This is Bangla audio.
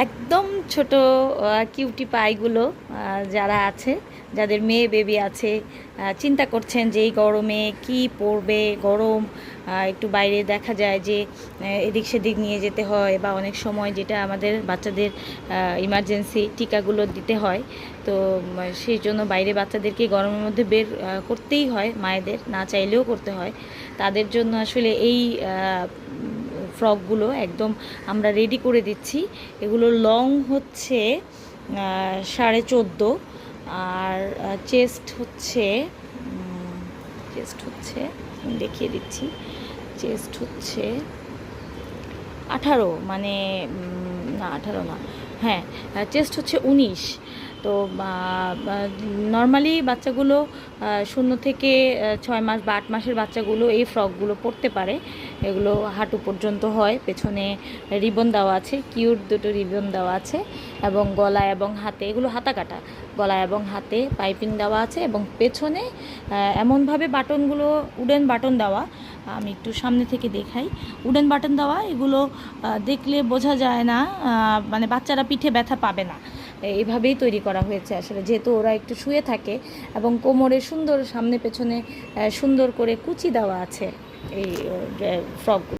একদম ছোট কিউটি পাইগুলো যারা আছে, যাদের মেয়ে বেবি আছে, চিন্তা করছেন যে এই গরমে কি পরবে, গরম একটু বাইরে দেখা যায় যে এদিক সেদিক নিয়ে যেতে হয়, বা অনেক সময় যেটা আমাদের বাচ্চাদের ইমার্জেন্সি টিকাগুলো দিতে হয়। তো সেই জন্য বাইরে বাচ্চাদেরকে গরমের মধ্যে বের করতেই হয়, মায়েদের না চাইলেও করতে হয়। তাদের জন্য আসলে এই ফ্রকগুলো একদম আমরা রেডি করে দিচ্ছি। এগুলো লং হচ্ছে 14.5, আর চেস্ট হচ্ছে দেখিয়ে দিচ্ছি, চেস্ট হচ্ছে 18, মানে না 18 না, হ্যাঁ চেস্ট হচ্ছে 19। তো নর্মালি বাচ্চাগুলো 0 থেকে 6 মাস বা 8 মাসের বাচ্চাগুলো এই ফ্রকগুলো পরতে পারে। এগুলো হাঁটু পর্যন্ত হয়, পেছনে রিবন দেওয়া আছে, কিউট দুটো রিবন দেওয়া আছে, এবং গলা এবং হাতে, এগুলো হাতা কাটা, গলা এবং হাতে পাইপিং দেওয়া আছে, এবং পেছনে এমনভাবে বাটনগুলো উডেন বাটন দেওয়া, আমি একটু সামনে থেকে দেখাই, উডেন বাটন দেওয়া। এগুলো দেখলে বোঝা যায় না, মানে বাচ্চারা পিঠে ব্যথা পাবে না, এইভাবেই তৈরি করা হয়েছে আসলে, যেহেতু ওরা একটু শুয়ে থাকে, এবং কোমরে সুন্দর সামনে পেছনে সুন্দর করে কুচি দেওয়া আছে এই ফ্রকগুলো।